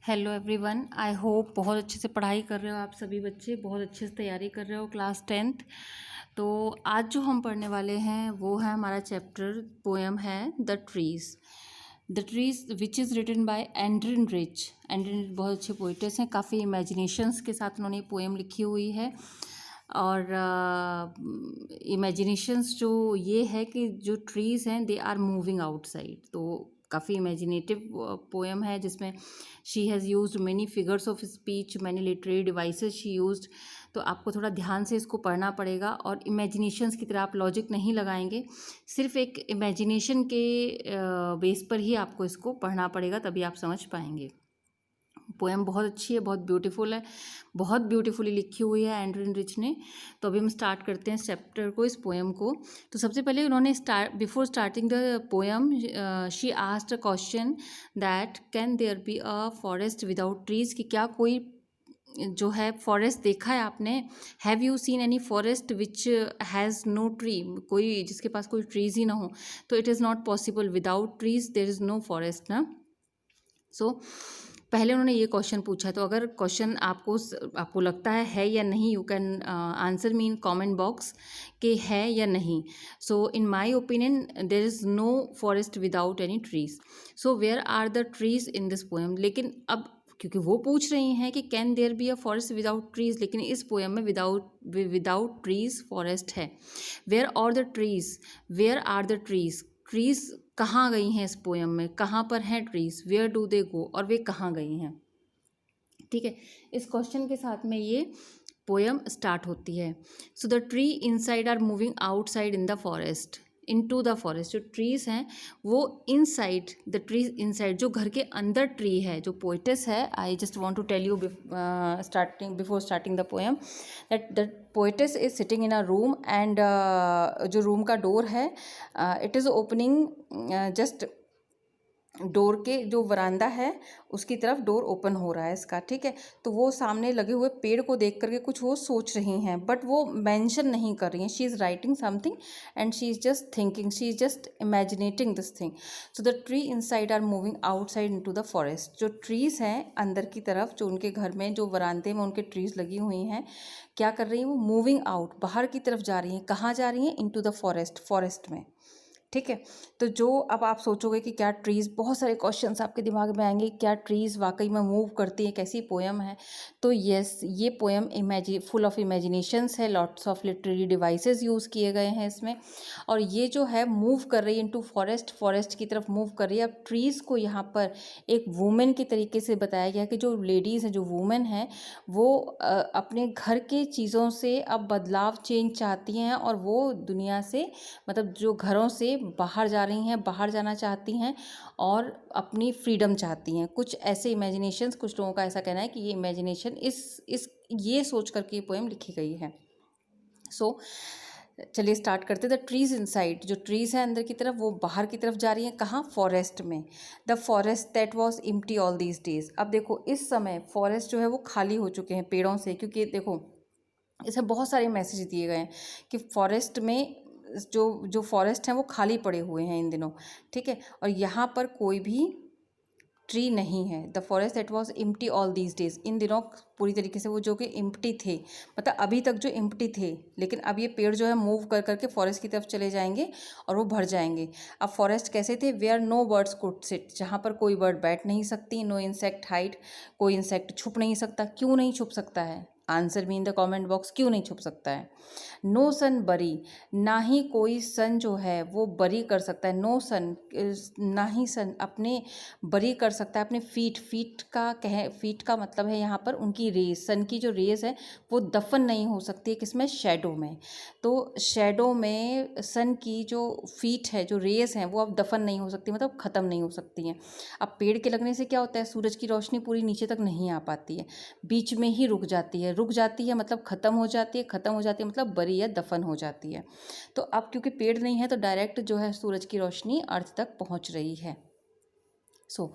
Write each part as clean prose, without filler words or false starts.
Hello everyone, I hope बहुत अच्छे से पढ़ाई कर रहे हो आप सभी बच्चे, बहुत अच्छे से तैयारी कर रहे हो क्लास 10th। तो आज जो हम पढ़ने वाले हैं वो है हमारा चैप्टर पोएम है the trees which is written by Adrienne Rich. Adrienne Rich बहुत अच्छे पोइटस हैं, काफ़ी इमेजिनेशंस के साथ उन्होंने पोएम लिखी हुई है। और इमेजिनेशंस जो ये है कि जो ट्रीज़ हैं दे आर मूविंग आउटसाइड, तो काफ़ी इमेजिनेटिव पोएम है जिसमें she has used many figures of speech, many literary devices she used. तो आपको थोड़ा ध्यान से इसको पढ़ना पड़ेगा और इमेजिनेशंस की तरह आप लॉजिक नहीं लगाएंगे, सिर्फ एक इमेजिनेशन के बेस पर ही आपको इसको पढ़ना पड़ेगा, तभी आप समझ पाएंगे। पोएम बहुत अच्छी है, बहुत ब्यूटीफुल है, बहुत ब्यूटीफुली लिखी हुई है एंड्रिन रिच ने। तो अभी हम स्टार्ट करते हैं इस चैप्टर को, इस पोएम को। तो सबसे पहले उन्होंने before starting the poem she asked a question that can there be a forest without trees, कि क्या कोई जो है फॉरेस्ट देखा है आपने? Have you seen any forest which has no tree, कोई जिसके पास कोई ट्रीज ही ना हो? तो it is not possible, without trees there is no forest ना। सो पहले उन्होंने ये क्वेश्चन पूछा, तो अगर क्वेश्चन आपको लगता है या नहीं, you can answer me in comment box कि है या नहीं। So in my opinion there is no forest without any trees. So where are the trees in this poem? लेकिन अब क्योंकि वो पूछ रही हैं कि can there be a forest without trees, लेकिन इस पोएम में विदाउट ट्रीज फॉरेस्ट है। Where are the trees, where are the trees, trees कहाँ गई हैं इस पोएम में, कहाँ पर हैं ट्रीज, वेयर डू दे गो, और वे कहाँ गई हैं। ठीक है, इस क्वेश्चन के साथ में ये पोएम स्टार्ट होती है। So the tree inside are moving outside in the forest, into the forest. जो ट्रीज हैं वो इनसाइड, द ट्रीज इनसाइड, जो घर के अंदर ट्री है, जो पोइटस है। I just want to tell you before starting the poem that the poetess is sitting in a room and जो रूम का डोर है it is opening, just door के जो वरांदा है उसकी तरफ डोर ओपन हो रहा है इसका। ठीक है, तो वो सामने लगे हुए पेड़ को देख करके कुछ वो सोच रही हैं, बट वो मेंशन नहीं कर रही हैं। She is writing something and she is just thinking, she is just imaginating this thing. So the tree inside are moving outside into the forest. जो ट्रीज़ हैं अंदर की तरफ, जो उनके घर में जो वरांदे में उनके ट्रीज़ लगी हुई हैं, क्या कर रही हैं वो? मूविंग आउट, बाहर की तरफ जा रही हैं। कहाँ जा रही हैं? इनटू द फॉरेस्ट, फॉरेस्ट में। ठीक है, तो जो अब आप सोचोगे कि क्या ट्रीज़, बहुत सारे क्वेश्चंस आपके दिमाग में आएंगे, क्या ट्रीज़ वाकई में मूव करती हैं, कैसी पोएम है? तो यस, ये पोएम फुल ऑफ इमेजिनेशंस है, lots of literary devices use किए गए हैं इसमें। और ये जो है मूव कर रही है इनटू फॉरेस्ट, फॉरेस्ट की तरफ मूव कर रही है। अब ट्रीज़ को यहाँ पर एक वुमेन के तरीके से बताया गया कि जो लेडीज़ हैं, जो वुमेन हैं, वो अपने घर के चीज़ों से अब बदलाव, चेंज चाहती हैं, और वो दुनिया से, मतलब जो घरों से बाहर जा रही हैं, बाहर जाना चाहती हैं और अपनी फ्रीडम चाहती हैं। कुछ ऐसे इमेजिनेशंस, कुछ लोगों का ऐसा कहना है कि ये इमेजिनेशन इस ये सोच करके ये पोएम लिखी गई है। सो चलिए स्टार्ट करते। द ट्रीज इनसाइड, जो ट्रीज़ हैं अंदर की तरफ, वो बाहर की तरफ जा रही हैं। कहाँ? फॉरेस्ट में। The forest that was empty all these days. अब देखो इस समय फॉरेस्ट जो है वो खाली हो चुके हैं पेड़ों से, क्योंकि देखो इसमें बहुत सारे मैसेज दिए गए हैं कि फॉरेस्ट में जो फॉरेस्ट हैं वो खाली पड़े हुए हैं इन दिनों। ठीक है, और यहाँ पर कोई भी ट्री नहीं है। The forest that was empty all these days, इन दिनों पूरी तरीके से वो जो कि एम्प्टी थे, मतलब अभी तक जो एम्प्टी थे, लेकिन अब ये पेड़ जो है मूव कर करके फॉरेस्ट की तरफ चले जाएंगे और वो भर जाएंगे। अब फॉरेस्ट कैसे थे? Where no birds could sit, जहाँ पर कोई बर्ड बैठ नहीं सकती। नो इंसेक्ट हाइड, कोई इंसेक्ट छुप नहीं सकता। क्यों नहीं छुप सकता है? Answer me in the comment box, क्यों नहीं छुप सकता है? नो सन बरी, ना ही कोई सन जो है वो बरी कर सकता है। नो सन, ना ही सन अपने बरी कर सकता है अपने फीट का मतलब है यहाँ पर उनकी रेस। सन की जो रेस है वो दफन नहीं हो सकती है, किसमें? शैडो में। तो शैडो में सन की जो फीट है, जो रेस हैं, वो अब दफन नहीं हो सकती, मतलब ख़त्म नहीं हो सकती हैं। अब पेड़ के लगने से क्या होता है? सूरज की रोशनी पूरी नीचे तक नहीं आ पाती है, बीच में ही रुक जाती है। रुक जाती है मतलब ख़त्म हो जाती है, ख़त्म हो जाती है मतलब बरी या दफन हो जाती है। तो अब क्योंकि पेड़ नहीं है तो डायरेक्ट जो है सूरज की रोशनी अर्थ तक पहुंच रही है। So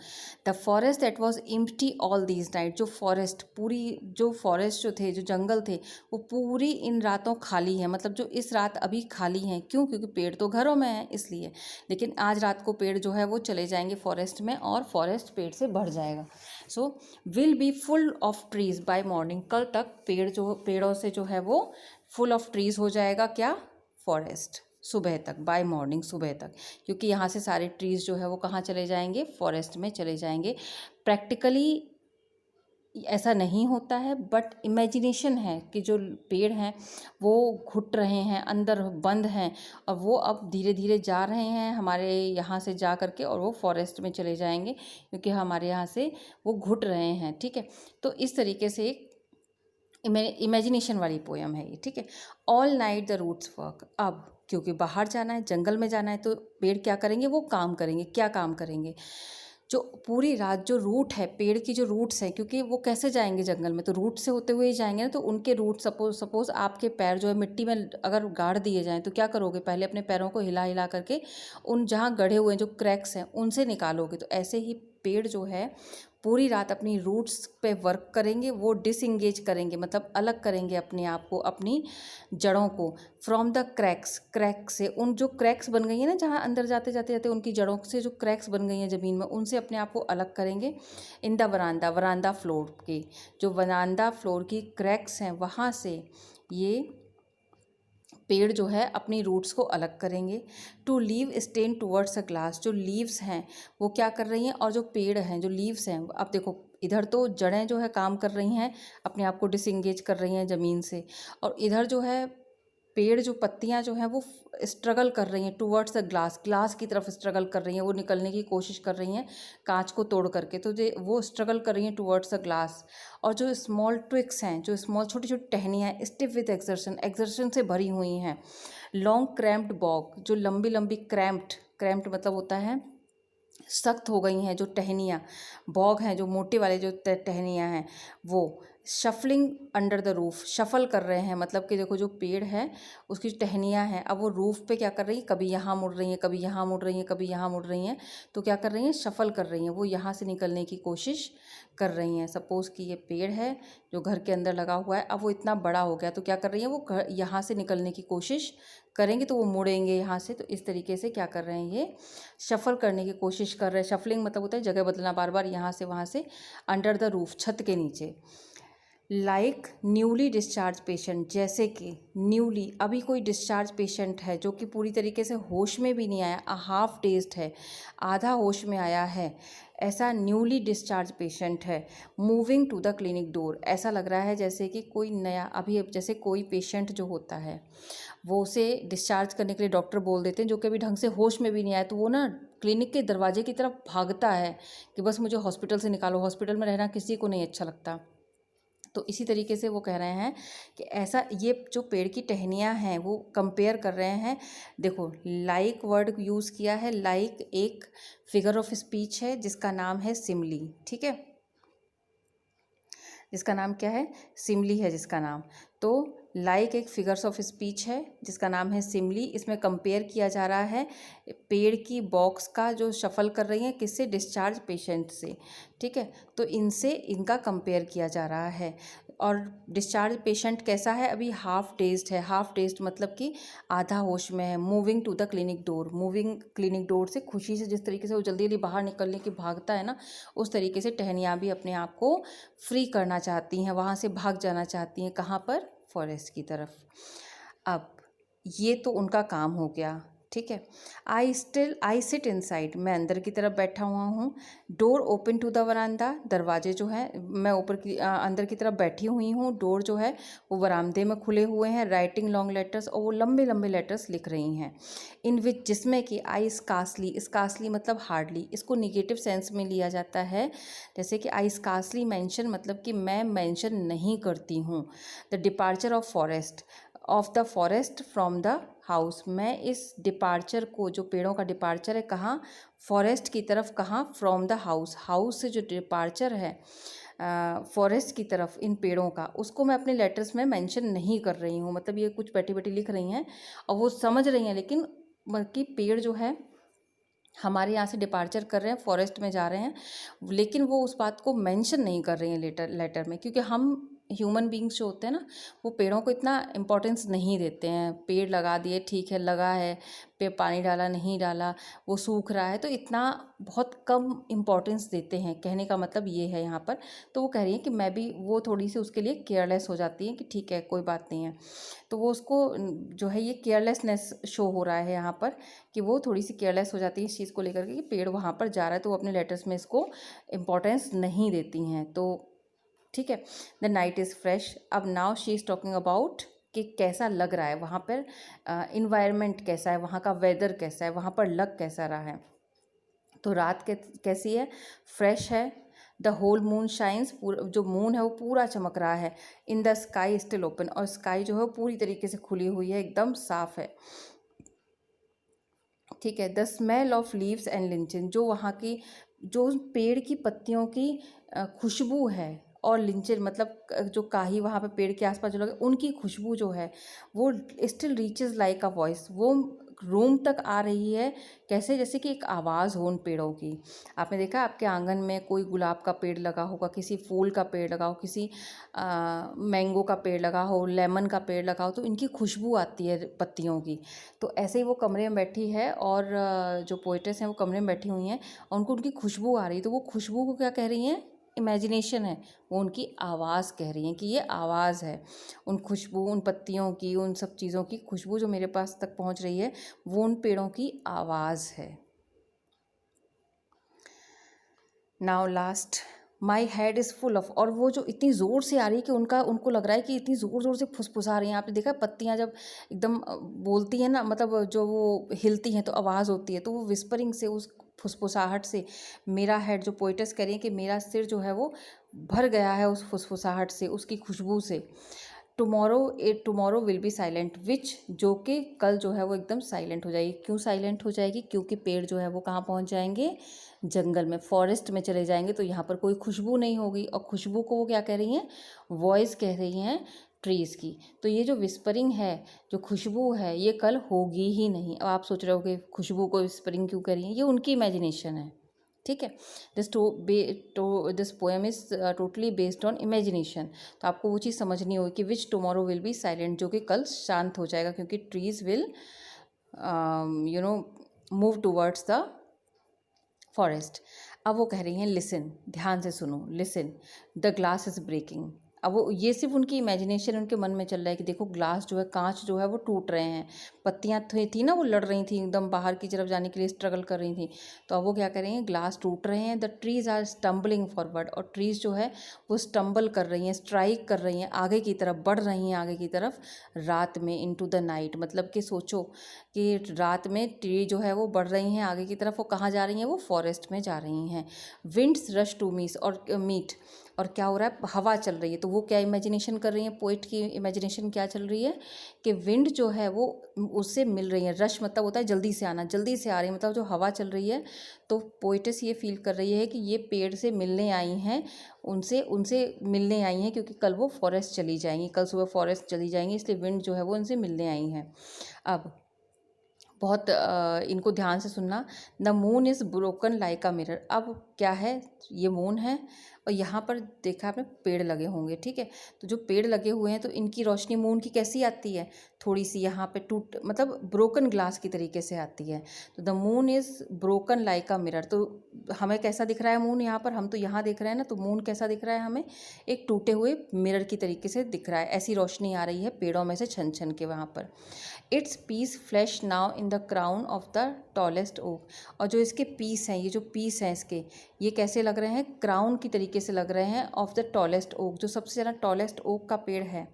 the forest that was empty all these night, जो फॉरेस्ट पूरी, जो फॉरेस्ट जो थे, जो जंगल थे, वो पूरी इन रातों खाली है, मतलब जो इस रात अभी खाली हैं। क्यों? क्योंकि पेड़ तो घरों में हैं इसलिए, लेकिन आज रात को पेड़ जो है वो चले जाएंगे फॉरेस्ट में और फॉरेस्ट पेड़ से भर जाएगा। So will be full of trees by morning, कल तक पेड़ जो, पेड़ों से जो है वो फुल ऑफ ट्रीज हो जाएगा। क्या? फॉरेस्ट, सुबह तक, बाय मॉर्निंग, सुबह तक, क्योंकि यहाँ से सारे ट्रीज़ जो है वो कहाँ चले जाएंगे? फॉरेस्ट में चले जाएंगे। प्रैक्टिकली ऐसा नहीं होता है, बट इमेजिनेशन है कि जो पेड़ हैं वो घुट रहे हैं, अंदर बंद हैं, और वो अब धीरे धीरे जा रहे हैं हमारे यहाँ से जा करके, और वो फॉरेस्ट में चले जाएंगे क्योंकि हमारे यहाँ से वो घुट रहे हैं। ठीक है, तो इस तरीके से एक इमेजिनेशन वाली पोयम है ये। ठीक है, all night the roots work. अब क्योंकि बाहर जाना है, जंगल में जाना है, तो पेड़ क्या करेंगे? वो काम करेंगे। क्या काम करेंगे? जो पूरी रात जो रूट है, पेड़ की जो रूट्स हैं, क्योंकि वो कैसे जाएंगे जंगल में? तो रूट से होते हुए ही जाएंगे ना, तो उनके रूट, सपोज आपके पैर जो है मिट्टी में अगर गाड़ दिए जाएं तो क्या करोगे? पहले अपने पैरों को हिला हिला करके उन जहाँ गढ़े हुए हैं जो क्रैक्स हैं उनसे निकालोगे। तो ऐसे ही पेड़ जो है पूरी रात अपनी रूट्स पे वर्क करेंगे, वो डिसंगेज करेंगे, मतलब अलग करेंगे अपने आप को, अपनी जड़ों को, फ्रॉम द क्रैक्स, क्रैक से, उन जो क्रैक्स बन गई हैं ना, जहाँ अंदर जाते जाते जाते उनकी जड़ों से जो क्रैक्स बन गई हैं ज़मीन में, उनसे अपने आप को अलग करेंगे। इन द वरांदा, वरांदा फ्लोर के, जो वरांदा फ्लोर की क्रैक्स हैं वहाँ से ये पेड़ जो है अपनी रूट्स को अलग करेंगे। To leave stain towards a glass, जो लीव्स हैं वो क्या कर रही हैं, और जो पेड़ हैं, जो लीव्स हैं, अब देखो इधर तो जड़ें जो है काम कर रही हैं, अपने आप को डिसंगेज कर रही हैं ज़मीन से, और इधर जो है पेड़, जो पत्तियां जो हैं वो स्ट्रगल कर रही हैं टूवर्ड्स द ग्लास, ग्लास की तरफ स्ट्रगल कर रही हैं, वो निकलने की कोशिश कर रही हैं कांच को तोड़ करके, तो वो स्ट्रगल कर रही हैं टूवर्ड्स द ग्लास। और जो स्मॉल ट्विक्स हैं, जो स्मॉल छोटी छोटी टहनियाँ हैं, स्टिफ विथ एक्सर्शन, एक्सर्शन से भरी हुई हैं। लॉन्ग क्रैम्प्ड बॉग, जो लंबी लंबी क्रैम्प्ड, क्रैम्प्ड मतलब होता है सख्त हो गई हैं जो टहनियाँ, बॉग हैं जो मोटे वाले जो टहनियाँ हैं वो। Shuffling under the roof, shuffle कर रहे हैं, मतलब कि देखो जो पेड़ है उसकी जो टहनियाँ हैं अब वो रूफ पे क्या कर रही हैं? कभी यहाँ मुड़ रही हैं, कभी यहाँ मुड़ रही हैं, कभी यहाँ मुड़ रही हैं, तो क्या कर रही हैं? शफल कर रही हैं, वो यहाँ से निकलने की कोशिश कर रही हैं। सपोज़ कि ये पेड़ है जो घर के अंदर लगा हुआ है, अब वो इतना बड़ा हो गया तो क्या कर रही हैं? वो यहाँ से निकलने की कोशिश करेंगे, तो वो मुड़ेंगे यहाँ से, तो इस तरीके से क्या कर रहे हैं? ये शफल करने की कोशिश कर रहे हैं। शफलिंग मतलब होता है जगह बदलना, बार बार यहाँ से वहाँ से। अंडर द रूफ, छत के नीचे। लाइक न्यूली डिस्चार्ज पेशेंट, जैसे कि न्यूली, अभी कोई डिस्चार्ज पेशेंट है जो कि पूरी तरीके से होश में भी नहीं आया, हाफ डेज्ड है, आधा होश में आया है, ऐसा न्यूली डिस्चार्ज पेशेंट है। Moving to the clinic door, ऐसा लग रहा है जैसे कि कोई नया, अभी जैसे कोई पेशेंट जो होता है वो उसे डिस्चार्ज करने के लिए डॉक्टर बोल देते हैं, जो कि अभी ढंग से होश में भी नहीं आया, तो वो ना क्लिनिक के दरवाजे की तरफ भागता है कि बस मुझे हॉस्पिटल से निकालो, हॉस्पिटल में रहना किसी को नहीं अच्छा लगता। तो इसी तरीके से वो कह रहे हैं कि ऐसा, ये जो पेड़ की टहनियाँ हैं वो कंपेयर कर रहे हैं। देखो लाइक वर्ड यूज़ किया है, लाइक एक फिगर ऑफ स्पीच है जिसका नाम है सिमली। ठीक है, जिसका नाम क्या है? सिमली है जिसका नाम। तो लाइक एक फिगर्स ऑफ स्पीच है जिसका नाम है सिमली। इसमें कंपेयर किया जा रहा है पेड़ की बॉक्स का जो शफल कर रही है किससे? डिस्चार्ज पेशेंट से। ठीक है, तो इनसे इनका कंपेयर किया जा रहा है। और डिस्चार्ज पेशेंट कैसा है? अभी हाफ डेज्ड है। हाफ डेज्ड मतलब कि आधा होश में है। Moving to the clinic door, moving clinic door से खुशी से, जिस तरीके से वो जल्दी जल्दी बाहर निकलने की भागता है ना, उस तरीके से टहनियाँ भी अपने आप को फ्री करना चाहती हैं, वहाँ से भाग जाना चाहती हैं। कहाँ पर? फॉरेस्ट की तरफ। अब ये तो उनका काम हो गया। ठीक है, आई सिट इनसाइड, मैं अंदर की तरफ बैठा हुआ हूँ। डोर ओपन टू द वरांदा, दरवाजे जो हैं, मैं ऊपर की अंदर की तरफ बैठी हुई हूँ। डोर जो है वो वरामदे में खुले हुए हैं। राइटिंग लॉन्ग लेटर्स, और वो लंबे लंबे लेटर्स लिख रही हैं। इन विच, जिसमें कि आई स्कार्सली, स्कार्सली मतलब हार्डली, इसको निगेटिव सेंस में लिया जाता है। जैसे कि आई स्कार्सली मेंशन मतलब कि मैं मेंशन नहीं करती हूँ। The departure of the forest from the house, मैं इस डिपार्चर को, जो पेड़ों का डिपार्चर है, कहाँ? फॉरेस्ट की तरफ। कहाँ? फ्रॉम द हाउस, हाउस से जो डिपार्चर है फॉरेस्ट की तरफ इन पेड़ों का, उसको मैं अपने लेटर्स में मेंशन नहीं कर रही हूँ। मतलब ये कुछ बैठी बैठी लिख रही हैं और वो समझ रही हैं, लेकिन कि पेड़ जो है हमारे यहाँ से डिपार्चर कर रहे हैं, फॉरेस्ट में जा रहे हैं, लेकिन वो उस बात को मेंशन नहीं कर रही हैं लेटर में, क्योंकि हम ह्यूमन बींग्स जो होते हैं ना, वो पेड़ों को इतना इम्पोर्टेंस नहीं देते हैं। पेड़ लगा दिए, ठीक है, लगा है, पे पानी डाला नहीं डाला, वो सूख रहा है, तो इतना बहुत कम इम्पोर्टेंस देते हैं, कहने का मतलब ये है यहाँ पर। तो वो कह रही हैं कि मैं भी, वो थोड़ी सी उसके लिए केयरलेस हो जाती हैं कि ठीक है कोई बात नहीं है। तो वो उसको जो है ये केयरलेसनेस शो हो रहा है यहाँ पर, कि वो थोड़ी सी केयरलेस हो जाती है इस चीज़ को लेकर के कि पेड़ वहाँ पर जा रहा है, तो वो अपने लेटर्स में इसको इम्पोर्टेंस नहीं देती हैं। तो ठीक है, द नाइट इज़ फ्रेश। अब now she is talking about कि कैसा लग रहा है वहाँ पर, इन्वायरमेंट कैसा है, वहाँ का वेदर कैसा है, वहाँ पर लग कैसा रहा है। तो रात कैसी है, फ्रेश है। द होल मून शाइन्स, पूरा जो मून है वो पूरा चमक रहा है। In the sky still open, और स्काई जो है वो पूरी तरीके से खुली हुई है, एकदम साफ है। ठीक है, the smell of leaves and lichen, जो वहाँ की, जो पेड़ की पत्तियों की खुशबू है, और लिंचन मतलब जो काही वहाँ पे पेड़ के आसपास जो लगे, उनकी खुशबू जो है वो still reaches like a voice, वो रूम तक आ रही है। कैसे, जैसे कि एक आवाज़ हो उन पेड़ों की। आपने देखा आपके आंगन में कोई गुलाब का पेड़ लगा होगा, किसी फूल का पेड़ लगा हो, किसी मैंगो का पेड़ लगा हो, लेमन का पेड़ लगा हो, तो इनकी खुशबू आती है पत्तियों की। तो ऐसे ही वो कमरे में बैठी है, और जो पोइट्रेस हैं वो कमरे में बैठी हुई हैं, और उनको उनकी खुशबू आ रही है। तो वो खुशबू को क्या कह रही हैं, इमेजिनेशन है, वो उनकी आवाज़ कह रही हैं कि ये आवाज़ है। उन खुशबू, उन पत्तियों की, उन सब चीज़ों की खुशबू जो मेरे पास तक पहुंच रही है, वो उन पेड़ों की आवाज़ है। Now last, my head is full of, और वो जो इतनी ज़ोर से आ रही है कि उनको लग रहा है कि इतनी ज़ोर ज़ोर से फुसफुसा रही हैं। आपने देखा पत्तियां जब एकदम बोलती हैं ना, मतलब जो वो हिलती हैं तो आवाज़ होती है, तो वो विस्परिंग से, उस फुसफुसाहट से मेरा हेड, जो पोइटस कह रही है कि मेरा सिर जो है वो भर गया है उस फुसफुसाहट से, उसकी खुशबू से। टुमारो विल बी साइलेंट, विच, जो कि कल जो है वो एकदम साइलेंट हो जाएगी। क्यों साइलेंट हो जाएगी, क्योंकि पेड़ जो है वो कहाँ पहुँच जाएंगे, जंगल में, फॉरेस्ट में चले जाएंगे, तो यहाँ पर कोई खुशबू नहीं होगी। और खुशबू को वो क्या कह रही हैं, वॉइस कह रही हैं ट्रीज़ की। तो ये जो विस्परिंग है, जो खुशबू है, ये कल होगी ही नहीं। अब आप सोच रहे हो कि खुशबू को विस्परिंग क्यों करी है, ये उनकी इमेजिनेशन है। ठीक है, this poem is totally based on imagination. तो आपको वो चीज़ समझनी होगी कि which tomorrow will be silent, जो कि कल शांत हो जाएगा, क्योंकि trees will move towards the forest. अब वो कह रही हैं लिसन, ध्यान से सुनो, listen, the glass is breaking. अब वो, ये सिर्फ उनकी इमेजिनेशन उनके मन में चल रहा है कि देखो ग्लास जो है, कांच जो है वो टूट रहे हैं। पत्तियां थी ना, वो लड़ रही थी, एकदम बाहर की तरफ जाने के लिए स्ट्रगल कर रही थी। तो अब वो क्या कर रही हैं, ग्लास टूट रहे हैं। The trees are stumbling forward, और ट्रीज जो है वो स्टम्बल कर रही हैं, स्ट्राइक कर रही हैं, आगे की तरफ बढ़ रही हैं, आगे की तरफ, रात में, इनटू द नाइट। मतलब कि सोचो कि रात में ट्री जो है वो बढ़ रही हैं आगे की तरफ, वो कहाँ जा रही हैं, वो फॉरेस्ट में जा रही हैं। विंड्स रश टू मीट, और क्या हो रहा है, हवा चल रही है। तो वो क्या इमेजिनेशन कर रही है, पोइट की इमेजिनेशन क्या चल रही है कि विंड जो है वो उससे मिल रही है। रश मतलब होता है जल्दी से आना, जल्दी से आ रही है, मतलब जो हवा चल रही है। तो पोइटस ये फील कर रही है कि ये पेड़ से मिलने आई हैं, उनसे उनसे मिलने आई हैं, क्योंकि कल वो फॉरेस्ट चली जाएंगी, कल सुबह फॉरेस्ट चली जाएंगी, इसलिए विंड जो है वो उनसे मिलने आई हैं। अब बहुत इनको ध्यान से सुनना। The moon is broken like a mirror. अब क्या है, ये मून है, और यहाँ पर देखा आपने पेड़ लगे होंगे, ठीक है। तो जो पेड़ लगे हुए हैं, तो इनकी रोशनी मून की कैसी आती है, थोड़ी सी यहाँ पे टूट, मतलब ब्रोकन ग्लास की तरीके से आती है। तो the moon is broken like a mirror. तो हमें कैसा दिख रहा है मून, यहाँ पर हम तो यहाँ दिख रहे हैं ना, तो मून कैसा दिख रहा है हमें, एक टूटे हुए मिरर की तरीके से दिख रहा है। ऐसी रोशनी आ रही है पेड़ों में से छन छन के वहाँ पर। Its peace flash now in the crown of the tallest oak. और जो इसके पीस हैं, ये जो पीस हैं इसके, ये कैसे लग रहे हैं, क्राउन की तरीके से लग रहे हैं, ऑफ द टॉलेस्ट ओक, जो सबसे ज़्यादा टॉलेस्ट ओक का पेड़ है।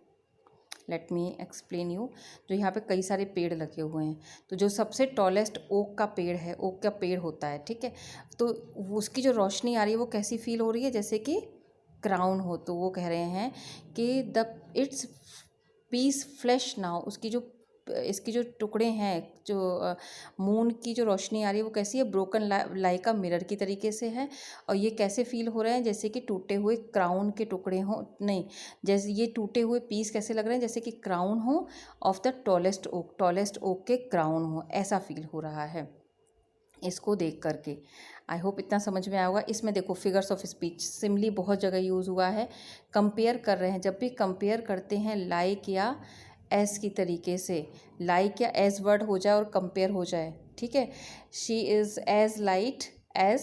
Let me explain you. जो यहाँ पे कई सारे पेड़ लगे हुए हैं, तो जो सबसे टॉलेस्ट ओक का पेड़ है, ओक का पेड़ होता है, ठीक है। तो उसकी जो रोशनी आ रही है वो कैसी फील हो रही है, जैसे कि क्राउन हो। तो वो कह रहे हैं कि the its peace flash now, उसकी जो, इसकी जो टुकड़े हैं, जो मून की जो रोशनी आ रही है वो कैसी है, ब्रोकन लाइक अ मिरर की तरीके से है। और ये कैसे फील हो रहे हैं, जैसे कि टूटे हुए क्राउन के टुकड़े हों, नहीं, जैसे ये टूटे हुए पीस कैसे लग रहे हैं, जैसे कि क्राउन हो of the tallest oak, tallest oak के क्राउन हो, ऐसा फील हो रहा है। इसको देख करके। आई होप इतना समझ में आया होगा। इसमें देखो फिगर्स ऑफ स्पीच, सिमिली बहुत जगह यूज़ हुआ है। कंपेयर कर रहे हैं, जब भी कंपेयर करते हैं लाइक या एस की तरीके से, लाइक या एस वर्ड हो जाए और कंपेयर हो जाए, ठीक है। She is as light as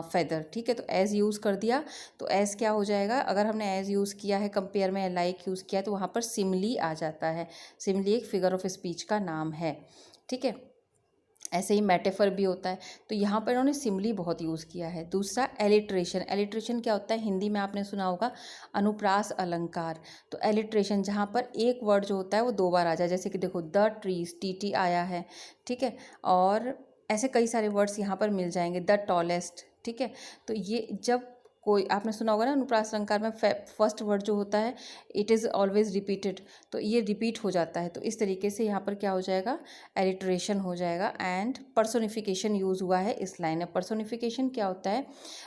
feather, ठीक है। तो एज यूज़ कर दिया तो एज क्या हो जाएगा, अगर हमने एज यूज़ किया है कंपेयर में, लाइक यूज़ किया है, तो वहाँ पर सिमिली आ जाता है। सिमिली एक फिगर ऑफ स्पीच का नाम है, ठीक है। ऐसे ही मेटाफर भी होता है। तो यहाँ पर उन्होंने सिमिली बहुत यूज़ किया है। दूसरा एलिट्रेशन, एलिट्रेशन क्या होता है, हिंदी में आपने सुना होगा अनुप्रास अलंकार। तो एलिट्रेशन जहाँ पर एक वर्ड जो होता है वो दो बार आ जाए, जैसे कि देखो द ट्रीज, टी आया है, ठीक है। और ऐसे कई सारे वर्ड्स यहाँ पर मिल जाएंगे, द टॉलेस्ट, ठीक है। तो ये जब कोई, आपने सुना होगा ना अनुप्रास अलंकार में फर्स्ट वर्ड जो होता है इट इज़ ऑलवेज रिपीटेड, तो ये रिपीट हो जाता है। तो इस तरीके से यहाँ पर क्या हो जाएगा, एलिट्रेशन हो जाएगा। एंड पर्सोनिफिकेशन यूज़ हुआ है इस लाइन में। पर्सोनिफिकेशन क्या होता है,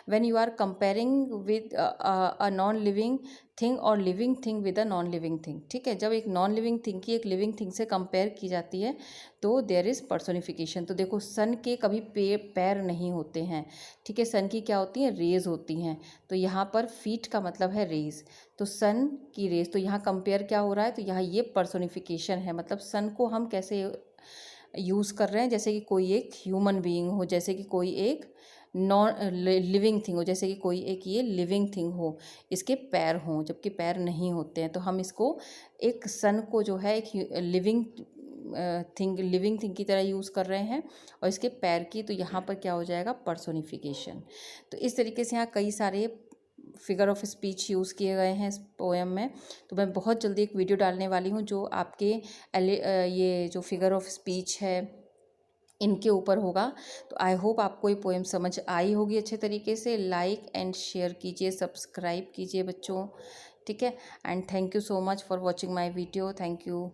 when you are comparing with a non living thing और living thing with a non living thing, ठीक है। जब एक नॉन लिविंग थिंग की एक लिविंग थिंग से कंपेयर की जाती है तो देयर इज़ पर्सोनिफिकेशन। तो देखो सन के कभी पैर नहीं होते हैं, ठीक है। सन की क्या होती हैं, रेज होती हैं। तो यहाँ पर फीट का मतलब है रेज, तो सन की रेज, तो यहाँ कंपेयर क्या हो रहा है, तो यहाँ ये पर्सोनिफिकेशन है। मतलब सन को हम कैसे यूज़ कर रहे हैं, जैसे कि कोई एक ह्यूमन बीइंग हो, जैसे कि कोई एक नॉन लिविंग थिंग हो, जैसे कि कोई एक ये लिविंग थिंग हो, इसके पैर हों जबकि पैर नहीं होते हैं। तो हम इसको एक सन को जो है एक लिविंग थिंग की तरह यूज़ कर रहे हैं, और इसके पैर की, तो यहाँ पर क्या हो जाएगा, पर्सोनिफिकेशन। तो इस तरीके से यहाँ कई सारे फिगर ऑफ स्पीच यूज़ किए गए हैं इस पोएम में। तो मैं बहुत जल्दी एक वीडियो डालने वाली हूँ जो आपके ये जो फिगर ऑफ स्पीच है इनके ऊपर होगा। तो आई होप आपको ये पोएम समझ आई होगी अच्छे तरीके से। लाइक एंड शेयर कीजिए, सब्सक्राइब कीजिए बच्चों, ठीक है। And thank you so much for watching my video, thank you.